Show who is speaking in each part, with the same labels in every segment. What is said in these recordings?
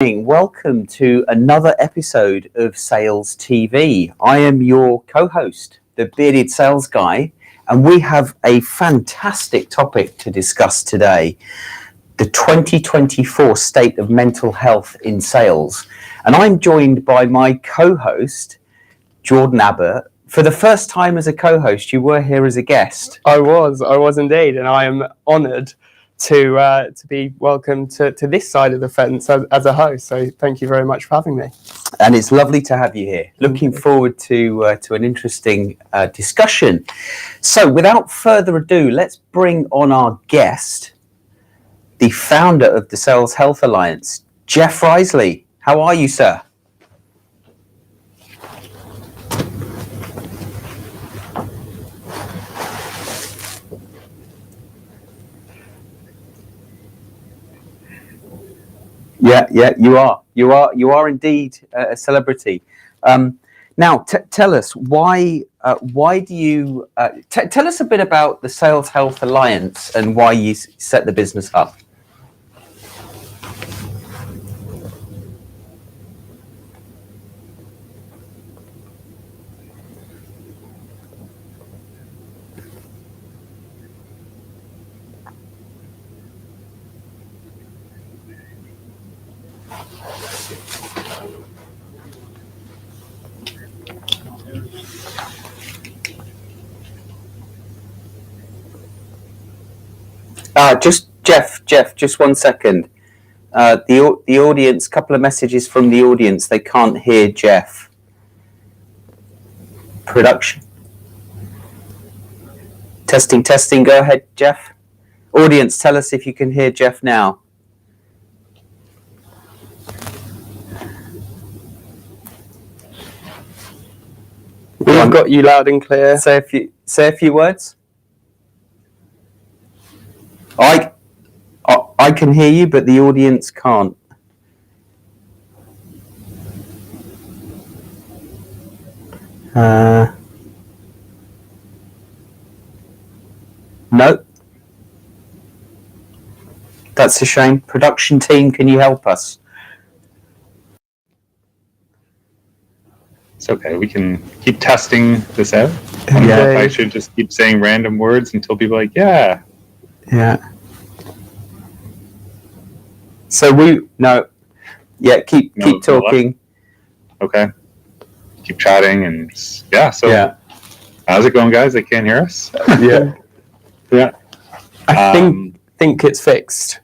Speaker 1: Welcome to another episode of Sales TV. I am your co-host, the bearded sales guy, and we have a fantastic topic to discuss today: the 2024 state of mental health in sales. And I'm joined by my co-host, Jordan Abbott. For the first time as a co-host, you were here as a guest.
Speaker 2: I was indeed, and I am honoured to be welcomed to this side of the fence as a host. So thank you very much for having me.
Speaker 1: And it's lovely to have you here. Looking forward to an interesting discussion. So without further ado, let's bring on our guest, the founder of the Sales Health Alliance, Jeff Riseley. How are you, sir? Yeah, you are indeed a celebrity. Now, tell us why do you tell us a bit about the Sales Health Alliance and why you set the business up. Jeff, just 1 second. The audience, couple of messages from the audience. They can't hear Jeff. Production. Testing. Go ahead, Jeff. Audience, tell us if you can hear Jeff now.
Speaker 2: We've got you loud and clear.
Speaker 1: Say a few words. I can hear you, but the audience can't. No. That's a shame. Production team, can you help us?
Speaker 3: It's okay. We can keep testing this out. I don't know if I should just keep saying random words until people are like, yeah.
Speaker 1: So keep talking.
Speaker 3: Okay. Keep chatting and how's it going, guys? They can't hear us.
Speaker 2: Yeah. I think it's fixed.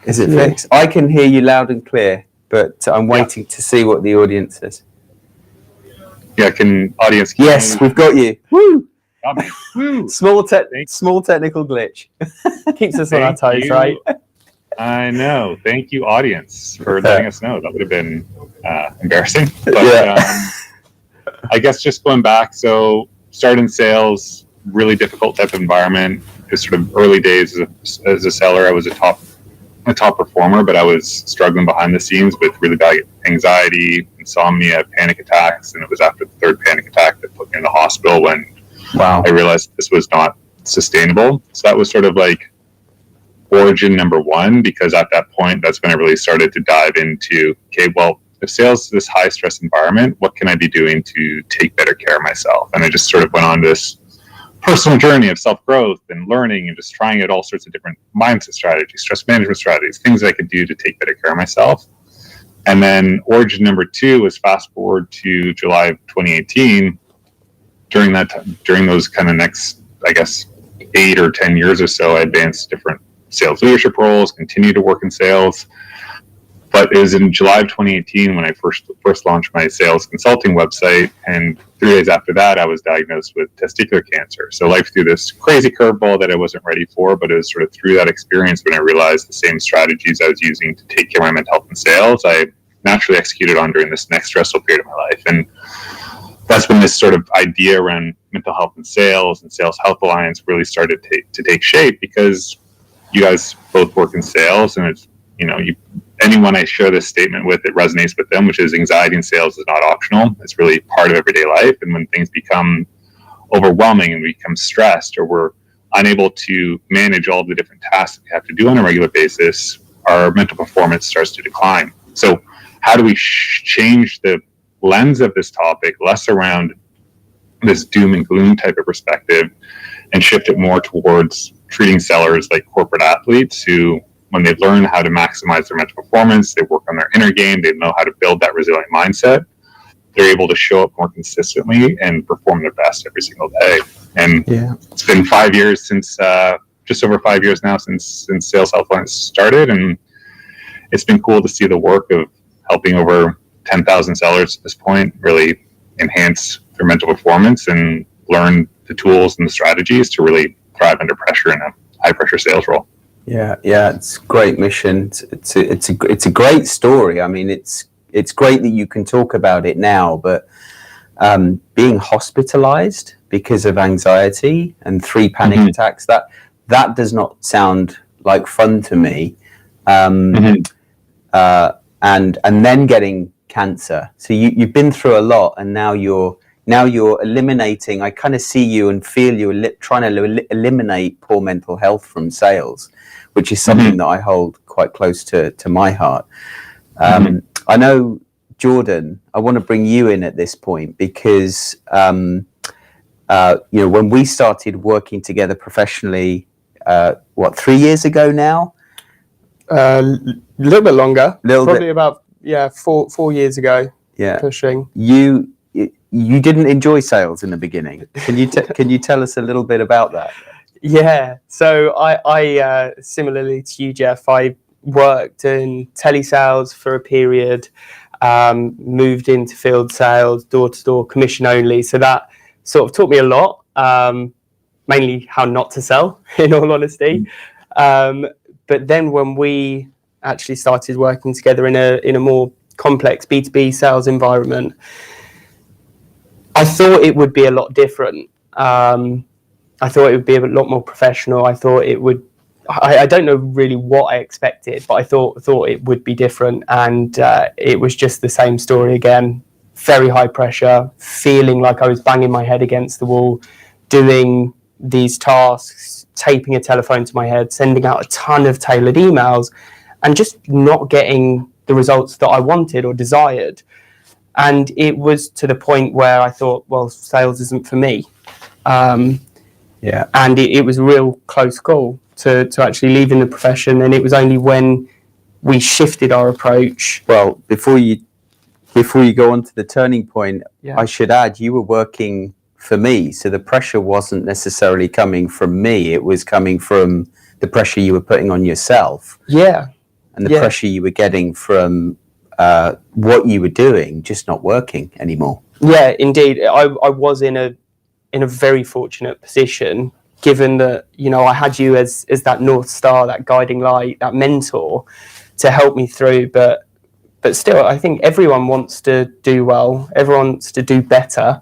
Speaker 1: Is it fixed? I can hear you loud and clear, but I'm waiting to see what the audience says.
Speaker 3: Yeah, audience?
Speaker 1: Yes, we've got you. Woo!
Speaker 3: Woo!
Speaker 1: Small technical glitch.
Speaker 2: Keeps us on our toes, right?
Speaker 3: I know. Thank you, audience, for letting us know. That would have been embarrassing. But I guess just going back, so started in sales, really difficult type of environment. It was sort of early days as a seller. I was a top performer, but I was struggling behind the scenes with really bad anxiety, insomnia, panic attacks, and it was after the third panic attack that put me in the hospital when I realized this was not sustainable. So that was sort of like origin number one, because at that point, that's when I really started to dive into, okay, well, if sales is this high stress environment, what can I be doing to take better care of myself? And I just sort of went on this personal journey of self-growth and learning and just trying out all sorts of different mindset strategies, stress management strategies, things I could do to take better care of myself. And then origin number two was fast forward to July of 2018. During those kind of next, I guess, 8 or 10 years or so, I advanced different sales leadership roles, continued to work in sales. But it was in July of 2018 when I first launched my sales consulting website, and 3 days after that, I was diagnosed with testicular cancer. So life threw this crazy curveball that I wasn't ready for, but it was sort of through that experience when I realized the same strategies I was using to take care of my mental health in sales, I naturally executed on during this next stressful period of my life. And that's when this sort of idea around mental health and Sales Health Alliance really started to take shape, because you guys both work in sales, and it's, anyone I share this statement with, it resonates with them, which is anxiety in sales is not optional. It's really part of everyday life. And when things become overwhelming and we become stressed, or we're unable to manage all the different tasks that we have to do on a regular basis, our mental performance starts to decline. So how do we change the lens of this topic, less around this doom and gloom type of perspective, and shift it more towards treating sellers like corporate athletes who, when they learn how to maximize their mental performance, they work on their inner game, they know how to build that resilient mindset, they're able to show up more consistently and perform their best every single day. And it's been 5 years since, just over 5 years now since Sales Helpline started, and it's been cool to see the work of helping over 10,000 sellers at this point really enhance their mental performance and learn the tools and the strategies to really thrive under pressure in a high pressure sales role.
Speaker 1: Yeah, it's a great mission. It's a great story. I mean, it's great that you can talk about it now, but being hospitalized because of anxiety and 3 panic attacks, that does not sound like fun to me. And then getting cancer. So you've been through a lot, and now you're eliminating. I kind of see you and feel you trying to eliminate poor mental health from sales, which is something that I hold quite close to my heart. I know, Jordan, I want to bring you in at this point because when we started working together professionally, 3 years ago now?
Speaker 2: A little bit longer. Probably about 4 years ago.
Speaker 1: Yeah,
Speaker 2: pushing.
Speaker 1: You didn't enjoy sales in the beginning. Can you tell us a little bit about that?
Speaker 2: Yeah. So I similarly to you, Jeff, I worked in telesales for a period, moved into field sales, door-to-door, commission only. So that sort of taught me a lot, mainly how not to sell, in all honesty. But then when we actually started working together in a more complex B2B sales environment, I thought it would be a lot different. I thought it would be a lot more professional. I thought it would. I don't know really what I expected, but I thought it would be different, and it was just the same story again. Very high pressure, feeling like I was banging my head against the wall, doing these tasks, taping a telephone to my head, sending out a ton of tailored emails, and just not getting the results that I wanted or desired. And it was to the point where I thought, well, sales isn't for me. And it was a real close call to actually leaving the profession. And it was only when we shifted our approach.
Speaker 1: Well, before you go on to the turning point, I should add, you were working for me. So the pressure wasn't necessarily coming from me. It was coming from the pressure you were putting on yourself.
Speaker 2: Yeah.
Speaker 1: And the pressure you were getting from what you were doing, just not working anymore.
Speaker 2: Yeah, indeed. I was in a very fortunate position, given that, I had you as that North Star, that guiding light, that mentor to help me through. But still, I think everyone wants to do well. Everyone wants to do better.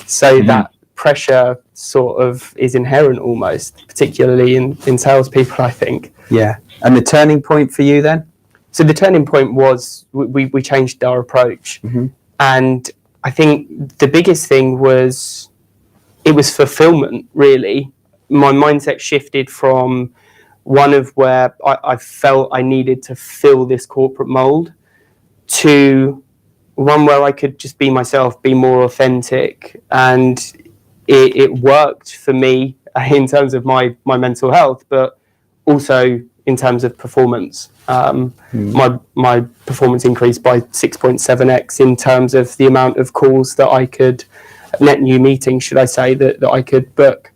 Speaker 2: So that pressure sort of is inherent almost, particularly in salespeople, I think.
Speaker 1: Yeah. And the turning point for you then?
Speaker 2: So the turning point was we changed our approach. And I think the biggest thing was it was fulfillment, really. My mindset shifted from one of where I felt I needed to fill this corporate mold to one where I could just be myself, be more authentic. And it worked for me in terms of my mental health, but also in terms of performance. My performance increased by 6.7x in terms of the amount of calls that I could, net new meetings, should I say, that I could book.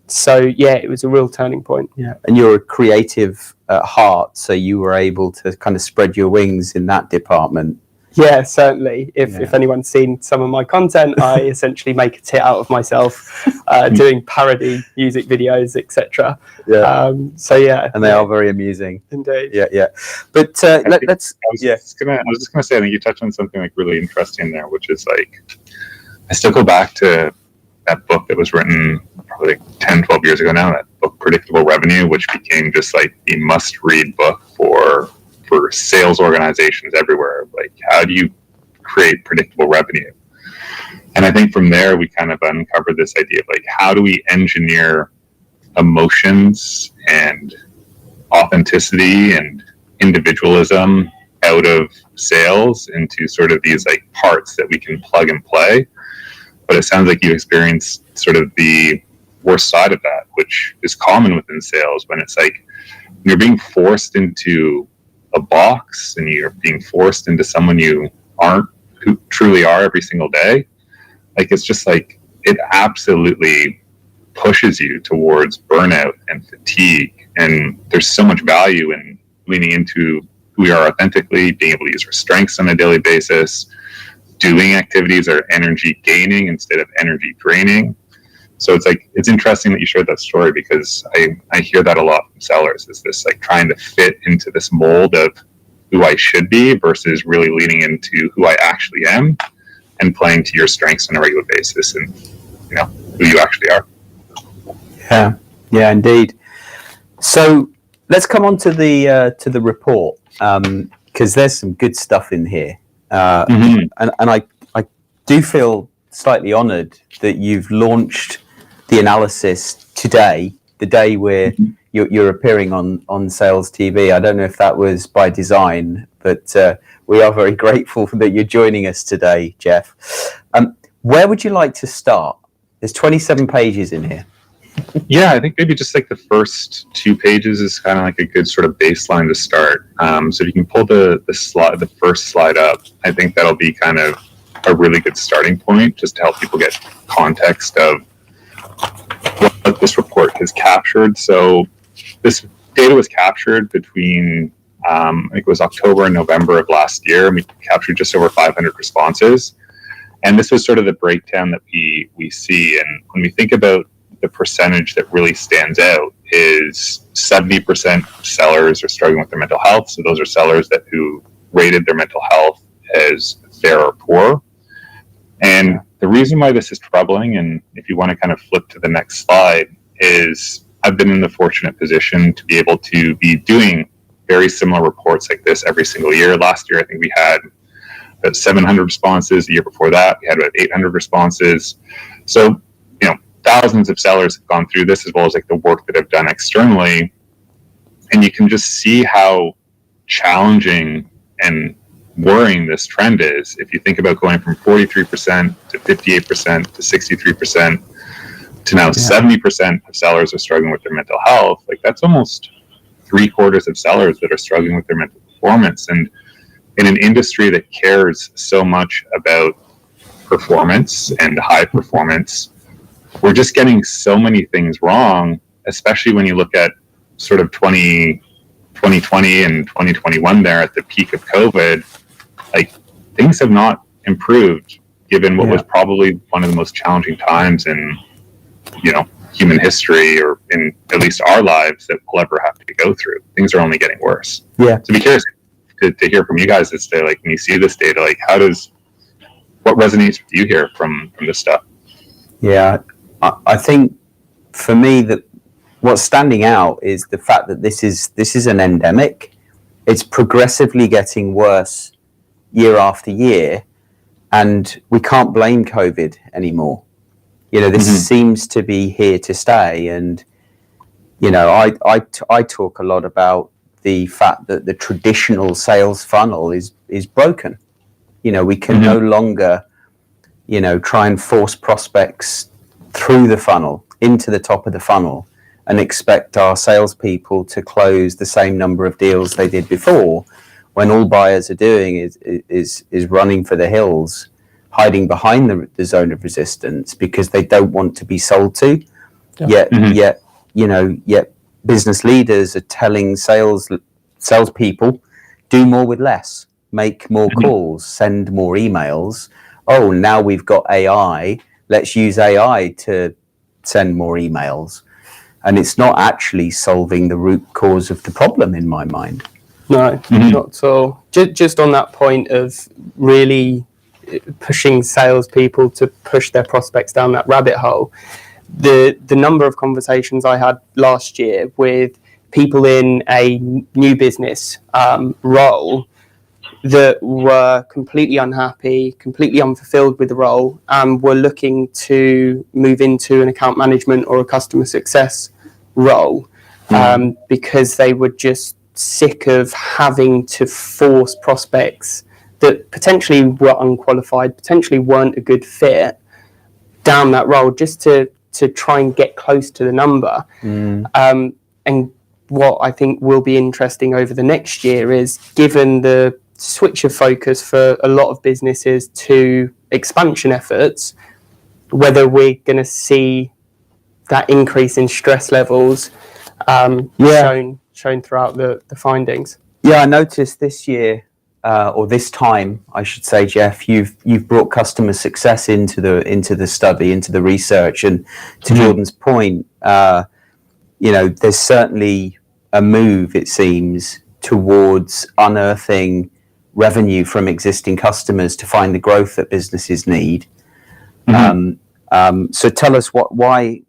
Speaker 2: So it was a real turning point.
Speaker 1: And you're a creative at heart, so you were able to kind of spread your wings in that department.
Speaker 2: Yeah, certainly. If anyone's seen some of my content, I essentially make a tit out of myself doing parody music videos, etc. And
Speaker 3: they are very amusing.
Speaker 2: Indeed.
Speaker 1: But let's.
Speaker 3: I was just gonna say, I think you touched on something like really interesting there, which is like, I still go back to that book that was written probably like 10, 12 years ago now. That book, Predictable Revenue, which became just like the must-read book for sales organizations everywhere. Like, how do you create predictable revenue? And I think from there we kind of uncovered this idea of like, how do we engineer emotions and authenticity and individualism out of sales into sort of these like parts that we can plug and play. But it sounds like you experienced sort of the worst side of that, which is common within sales, when it's like you're being forced into a box and you're being forced into someone you aren't, who truly are every single day. Like, it's just like, it absolutely pushes you towards burnout and fatigue. And there's so much value in leaning into who we are authentically, being able to use our strengths on a daily basis, doing activities that are energy gaining instead of energy draining. So it's like, it's interesting that you shared that story, because I hear that a lot from sellers, is this like trying to fit into this mold of who I should be versus really leaning into who I actually am and playing to your strengths on a regular basis and, you know, who you actually are.
Speaker 1: Yeah, indeed. So let's come on to the report, because there's some good stuff in here. And I do feel slightly honoured that you've launched the analysis today, the day where you're appearing on Sales TV. I don't know if that was by design, but we are very grateful that you're joining us today, Jeff. Where would you like to start? There's 27 pages in here.
Speaker 3: Yeah, I think maybe just like the first 2 pages is kind of like a good sort of baseline to start. So if you can pull the first slide up, I think that'll be kind of a really good starting point, just to help people get context of what this report has captured. So this data was captured between, I think it was October and November of last year, and we captured just over 500 responses. And this was sort of the breakdown that we see. And when we think about the percentage that really stands out, is 70% of sellers are struggling with their mental health. So those are sellers who rated their mental health as fair or poor. And the reason why this is troubling, and if you want to kind of flip to the next slide, is I've been in the fortunate position to be able to be doing very similar reports like this every single year. Last year, I think we had about 700 responses. The year before that, we had about 800 responses. So, you know, thousands of sellers have gone through this, as well as like the work that I've done externally. And you can just see how challenging and worrying this trend is. If you think about going from 43% to 58% to 63% to now 70% of sellers are struggling with their mental health, like that's almost 3/4 of sellers that are struggling with their mental performance. And in an industry that cares so much about performance and high performance, we're just getting so many things wrong, especially when you look at sort of 2020 and 2021 there at the peak of COVID. Like, things have not improved, given what was probably one of the most challenging times in, you know, human history, or in at least our lives, that we'll ever have to go through. Things are only getting worse. Yeah. So be curious to hear from you guys this day, like when you see this data, like what resonates with you here from this stuff?
Speaker 1: Yeah, I think for me that what's standing out is the fact that this is an endemic. It's progressively getting worse year after year, and we can't blame COVID anymore. You know, this seems to be here to stay. And, you know, I talk a lot about the fact that the traditional sales funnel is broken. You know, we can no longer, you know, try and force prospects through the funnel into the top of the funnel and expect our salespeople to close the same number of deals they did before, when all buyers are doing is running for the hills, hiding behind the zone of resistance because they don't want to be sold to. Yet business leaders are telling salespeople, do more with less, make more calls, send more emails. Oh, now we've got AI, let's use AI to send more emails. And it's not actually solving the root cause of the problem, in my mind.
Speaker 2: No, not at all. Just on that point of really pushing salespeople to push their prospects down that rabbit hole, the number of conversations I had last year with people in a new business role that were completely unhappy, completely unfulfilled with the role, and were looking to move into an account management or a customer success role because they were just sick of having to force prospects that potentially were unqualified, potentially weren't a good fit down that role, just to try and get close to the number. And what I think will be interesting over the next year is, given the switch of focus for a lot of businesses to expansion efforts, whether we're going to see that increase in stress levels shown throughout the findings.
Speaker 1: Yeah, I noticed this year, or this time, I should say, Jeff, you've brought customer success into the study, into the research, and to Jordan's point, there's certainly a move, it seems, towards unearthing revenue from existing customers to find the growth that businesses need. So tell us why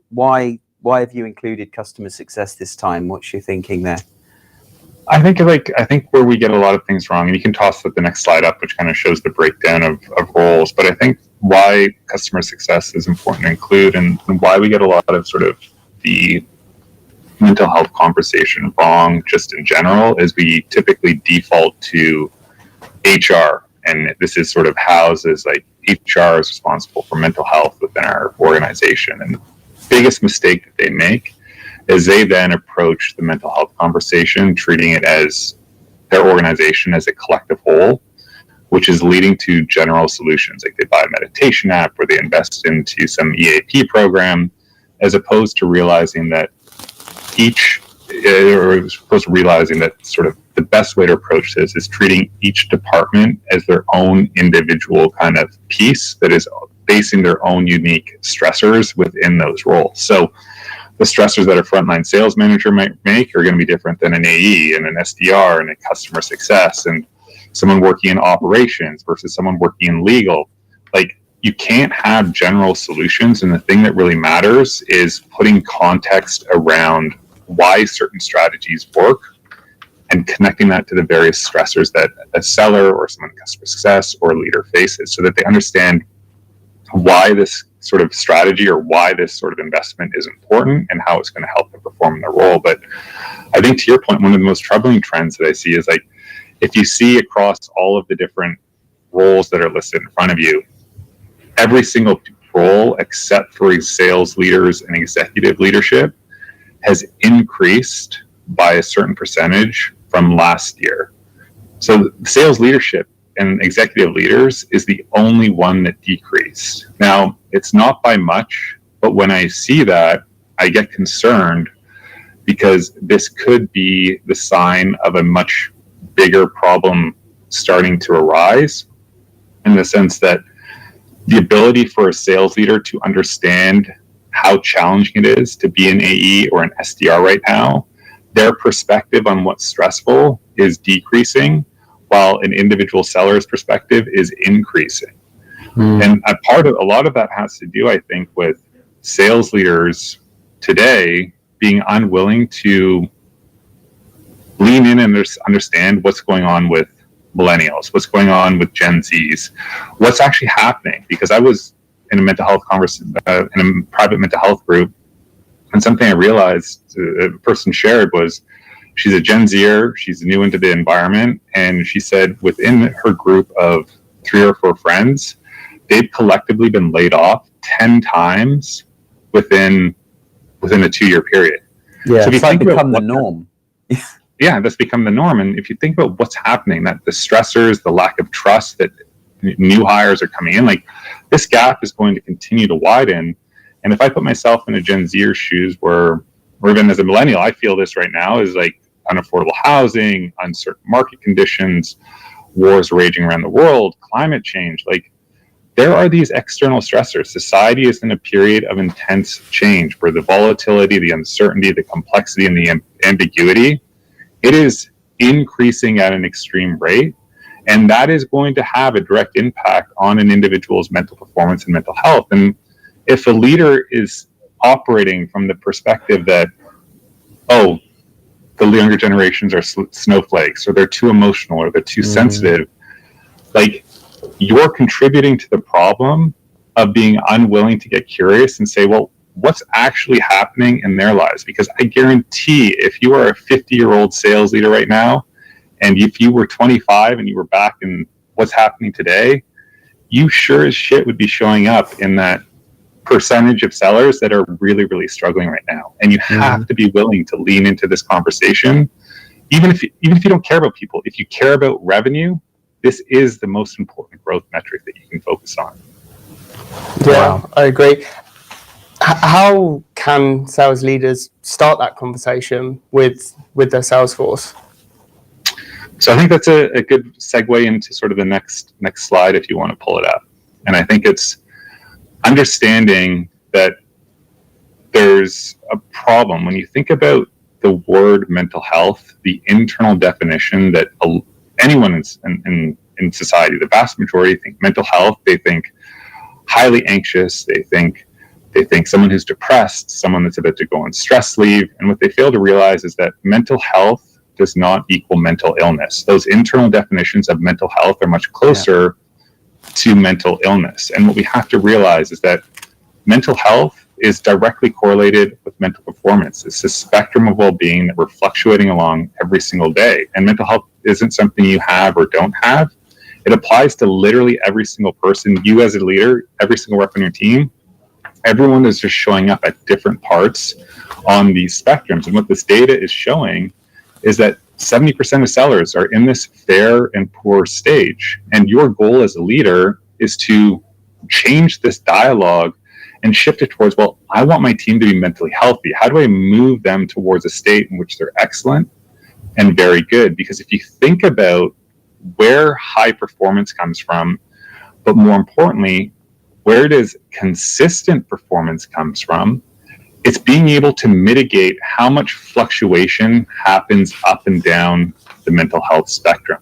Speaker 1: have you included customer success this time? What's your thinking there?
Speaker 3: I think where we get a lot of things wrong, and you can toss the next slide up, which kind of shows the breakdown of roles, but I think why customer success is important to include, and why we get a lot of sort of the mental health conversation wrong just in general, is we typically default to HR, and this is sort of housed as like HR is responsible for mental health within our organization. And the biggest mistake that they make is they then approach the mental health conversation treating it as their organization as a collective whole, which is leading to general solutions, like they buy a meditation app or they invest into some EAP program, as opposed to realizing that sort of the best way to approach this is treating each department as their own individual kind of piece that is facing their own unique stressors within those roles. So the stressors that a frontline sales manager might make are going to be different than an AE and an SDR and a customer success, and someone working in operations versus someone working in legal. Like, you can't have general solutions, and the thing that really matters is putting context around why certain strategies work and connecting that to the various stressors that a seller or someone in customer success or a leader faces, so that they understand why this sort of strategy or why this sort of investment is important and how it's going to help them perform in their role. But I think, to your point, one of the most troubling trends that I see is, like, if you see across all of the different roles that are listed in front of you, every single role except for sales leaders and executive leadership has increased by a certain percentage from last year. So sales leadership and executive leaders is the only one that decreased. Now, it's not by much, but when I see that, I get concerned, because this could be the sign of a much bigger problem starting to arise, in the sense that the ability for a sales leader to understand how challenging it is to be an AE or an SDR right now, their perspective on what's stressful is decreasing, while an individual seller's perspective is increasing. And a lot of that has to do, I think, with sales leaders today being unwilling to lean in and understand what's going on with millennials, what's going on with Gen Zs, what's actually happening. Because I was in a mental health in a private mental health group, and something I realized a person shared was, she's a Gen Zer, she's new into the environment, and she said within her group of 3 or 4 friends, they've collectively been laid off 10 times within a 2-year period.
Speaker 1: Yeah, so it's like become the norm.
Speaker 3: Yeah, that's become the norm. And if you think about what's happening, that the stressors, the lack of trust that new hires are coming in, like, this gap is going to continue to widen. And if I put myself in a Gen Zer's shoes, or even as a millennial, I feel this right now, is like unaffordable housing, uncertain market conditions, wars raging around the world, climate change. Like, there are these external stressors. Society is in a period of intense change, where the volatility, the uncertainty, the complexity, and the ambiguity, it is increasing at an extreme rate. And that is going to have a direct impact on an individual's mental performance and mental health. And if a leader is operating from the perspective that, oh, the younger generations are snowflakes, or they're too emotional, or they're too sensitive, like, you're contributing to the problem of being unwilling to get curious and say, well, what's actually happening in their lives. Because I guarantee if you are a 50-year-old sales leader right now, and if you were 25 and you were back in what's happening today, you sure as shit would be showing up in that percentage of sellers that are really, really struggling right now. And you have to be willing to lean into this conversation. Even if you don't care about people, if you care about revenue, this is the most important growth metric that you can focus on.
Speaker 2: Yeah, wow. I agree. How can sales leaders start that conversation with their sales force?
Speaker 3: So I think that's a good segue into sort of the next slide if you want to pull it up. And I think it's understanding that there's a problem. When you think about the word mental health, the internal definition that anyone in society, the vast majority think mental health, they think highly anxious, they think someone who's depressed, someone that's about to go on stress leave. And what they fail to realize is that mental health does not equal mental illness. Those internal definitions of mental health are much closer to mental illness. And what we have to realize is that mental health is directly correlated with mental performance. It's a spectrum of well-being that we're fluctuating along every single day. And mental health isn't something you have or don't have. It applies to literally every single person. You as a leader, every single rep on your team, everyone is just showing up at different parts on these spectrums. And what this data is showing is that 70% of sellers are in this fair and poor stage. And your goal as a leader is to change this dialogue and shift it towards, well, I want my team to be mentally healthy. How do I move them towards a state in which they're excellent and very good? Because if you think about where high performance comes from, but more importantly, where does consistent performance comes from, it's being able to mitigate how much fluctuation happens up and down the mental health spectrum.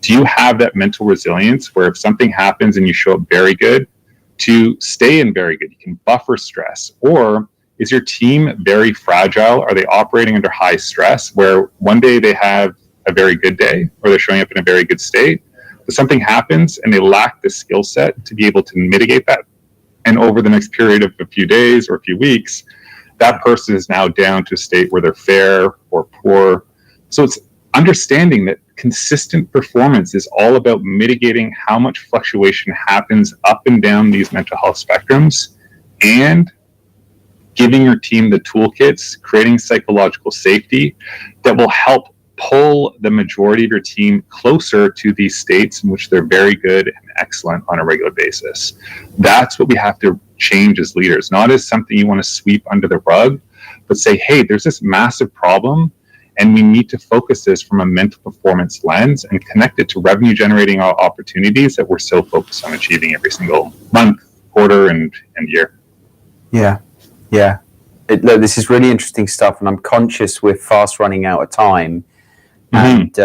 Speaker 3: Do you have that mental resilience where if something happens and you show up very good, to stay in very good, you can buffer stress? Or is your team very fragile? Are they operating under high stress where one day they have a very good day or they're showing up in a very good state, but something happens and they lack the skill set to be able to mitigate that? And over the next period of a few days or a few weeks, that person is now down to a state where they're fair or poor. So it's understanding that consistent performance is all about mitigating how much fluctuation happens up and down these mental health spectrums and giving your team the toolkits, creating psychological safety that will help pull the majority of your team closer to these states in which they're very good and excellent on a regular basis. That's what we have to change as leaders, not as something you want to sweep under the rug, but say, hey, there's this massive problem and we need to focus this from a mental performance lens and connect it to revenue generating opportunities that we're so focused on achieving every single month, quarter, and year.
Speaker 1: Yeah. Look, this is really interesting stuff, and I'm conscious we're fast running out of time. And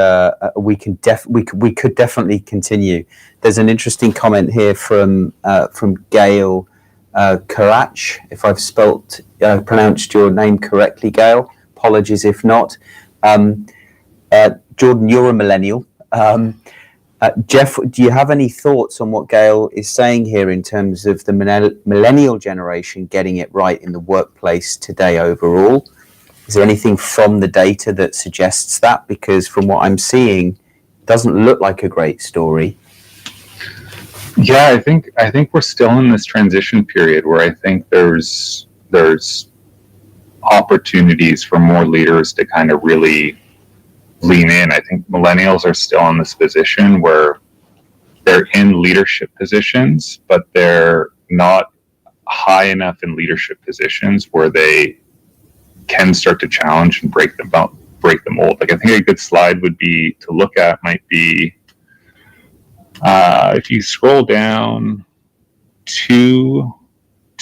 Speaker 1: we could definitely continue. There's an interesting comment here from Gail Karach. If I've pronounced your name correctly, Gail, apologies if not. Jordan, you're a millennial. Jeff, do you have any thoughts on what Gail is saying here in terms of the millennial generation getting it right in the workplace today overall? Is there anything from the data that suggests that? Because from what I'm seeing, it doesn't look like a great story.
Speaker 3: Yeah, I think we're still in this transition period where I think there's opportunities for more leaders to kind of really lean in. I think millennials are still in this position where they're in leadership positions, but they're not high enough in leadership positions where they can start to challenge and break the mold. Like, I think a good slide would be to look at might be if you scroll down two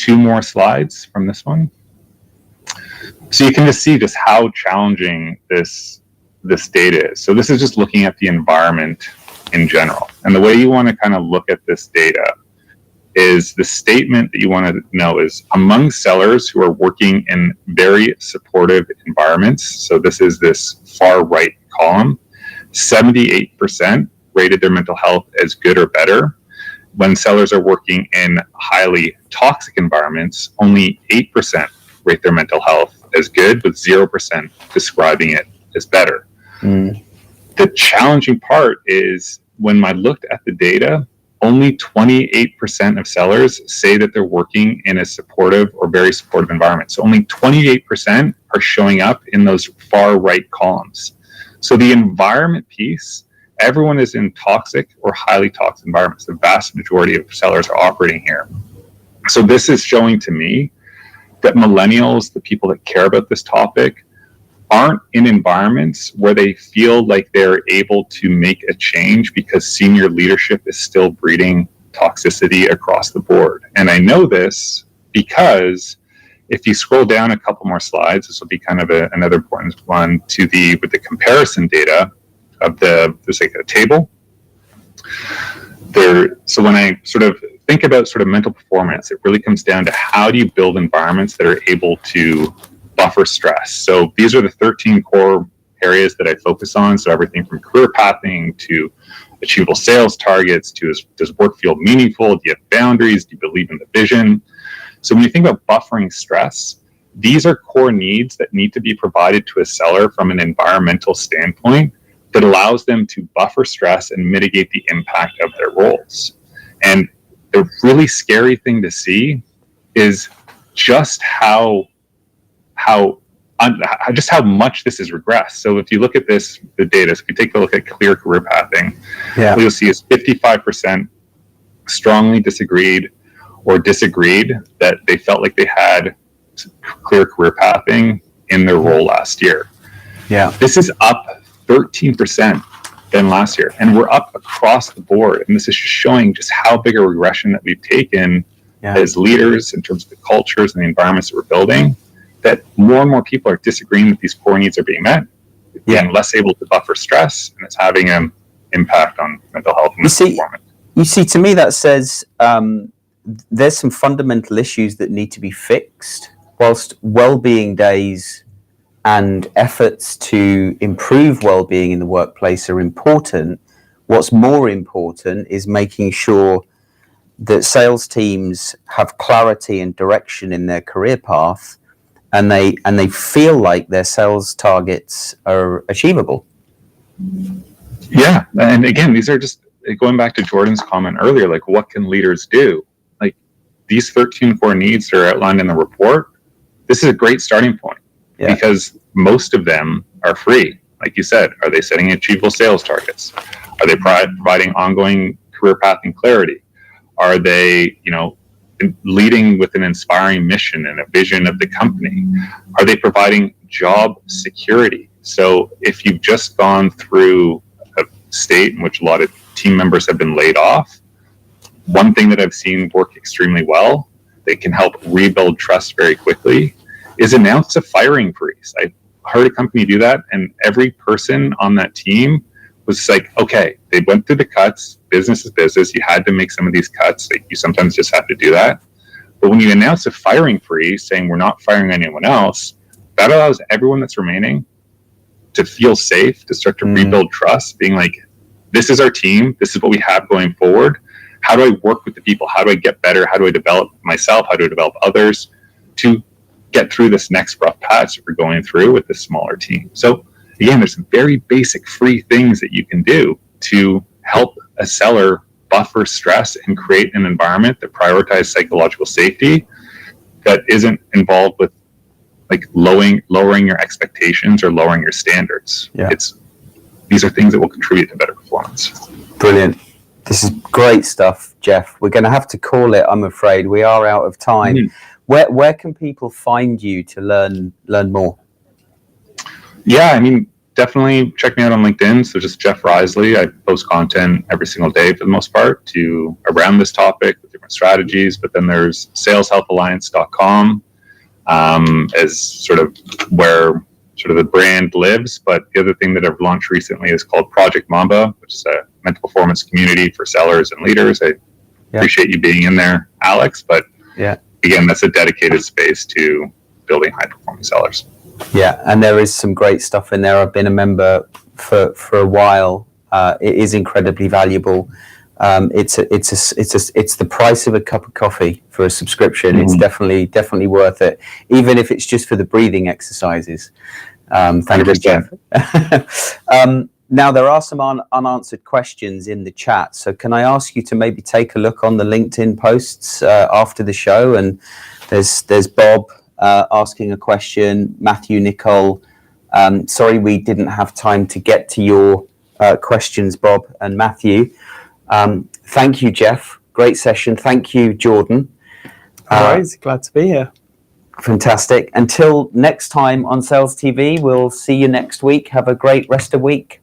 Speaker 3: more slides from this one, so you can just see just how challenging this data is. So this is just looking at the environment in general, and the way you want to kind of look at this data is the statement that you want to know is among sellers who are working in very supportive environments. So this is this far right column, 78% rated their mental health as good or better. when sellers are working in highly toxic environments, only 8% rate their mental health as good, with 0% describing it as better. The challenging part is when I looked at the data, only 28% of sellers say that they're working in a supportive or very supportive environment. So only 28% are showing up in those far right columns. So the environment piece, everyone is in toxic or highly toxic environments. The vast majority of sellers are operating here. So this is showing to me that millennials, the people that care about this topic, aren't in environments where they feel like they're able to make a change because senior leadership is still breeding toxicity across the board. And I know this because if you scroll down a couple more slides, this will be kind of another important one with the comparison data of there's like a table there. So when I sort of think about sort of mental performance, it really comes down to how do you build environments that are able to buffer stress. So these are the 13 core areas that I focus on. So everything from career pathing to achievable sales targets to does work feel meaningful? Do you have boundaries? Do you believe in the vision? So when you think about buffering stress, these are core needs that need to be provided to a seller from an environmental standpoint that allows them to buffer stress and mitigate the impact of their roles. And the really scary thing to see is just how much this has regressed. So if you look at the data, so if you take a look at clear career pathing, what you'll see is 55% strongly disagreed that they felt like they had clear career pathing in their role last year.
Speaker 1: Yeah.
Speaker 3: This is up 13% than last year. And we're up across the board. And this is showing just how big a regression that we've taken as leaders in terms of the cultures and the environments that we're building, that more and more people are disagreeing that these core needs are being met, being less able to buffer stress, and it's having an impact on mental health and performance.
Speaker 1: You see, to me, that says there's some fundamental issues that need to be fixed, whilst well-being days and efforts to improve well-being in the workplace are important. What's more important is making sure that sales teams have clarity and direction in their career path, and they feel like their sales targets are achievable.
Speaker 3: Yeah, and again, these are just going back to Jordan's comment earlier, like what can leaders do? Like these 13 core needs that are outlined in the report, this is a great starting point because most of them are free. Like you said, are they setting achievable sales targets? Are they providing ongoing career path and clarity? Are they, leading with an inspiring mission and a vision of the company? Are they providing job security? So if you've just gone through a state in which a lot of team members have been laid off, one thing that I've seen work extremely well, they can help rebuild trust very quickly, is announce a firing freeze. I heard a company do that, and every person on that team was like, okay, they went through the cuts, business is business, you had to make some of these cuts, like you sometimes just have to do that. But when you announce a firing freeze, saying we're not firing anyone else, that allows everyone that's remaining to feel safe, to start to rebuild trust, being like, this is our team, this is what we have going forward. How do I work with the people? How do I get better? How do I develop myself? How do I develop others to get through this next rough patch that we're going through with this smaller team? So again, there's some very basic free things that you can do to help a seller buffer stress and create an environment that prioritizes psychological safety that isn't involved with like lowering your expectations or lowering your standards. These are things that will contribute to better performance.
Speaker 1: Brilliant. This is great stuff, Jeff. We're going to have to call it, I'm afraid. We are out of time. Where can people find you to learn more?
Speaker 3: Yeah, definitely check me out on LinkedIn. So just Jeff Riseley. I post content every single day for the most part around this topic with different strategies. But then there's saleshealthalliance.com as sort of where sort of the brand lives. But the other thing that I've launched recently is called Project Mamba, which is a mental performance community for sellers and leaders. I appreciate you being in there, Alex. But again, that's a dedicated space to building high-performing sellers.
Speaker 1: Yeah, and there is some great stuff in there. I've been a member for a while. It is incredibly valuable. It's the price of a cup of coffee for a subscription.
Speaker 3: Mm-hmm.
Speaker 1: It's definitely worth it, even if it's just for the breathing exercises. Thank you, Jeff. Now, there are some unanswered questions in the chat, so can I ask you to maybe take a look on the LinkedIn posts after the show? And there's Bob asking a question, Matthew, Nicole. Sorry we didn't have time to get to your questions, Bob and Matthew. Thank you, Jeff. Great session. Thank you, Jordan.
Speaker 2: All right, glad to be here.
Speaker 1: Fantastic. Until next time on Sales TV, we'll see you next week. Have a great rest of the week.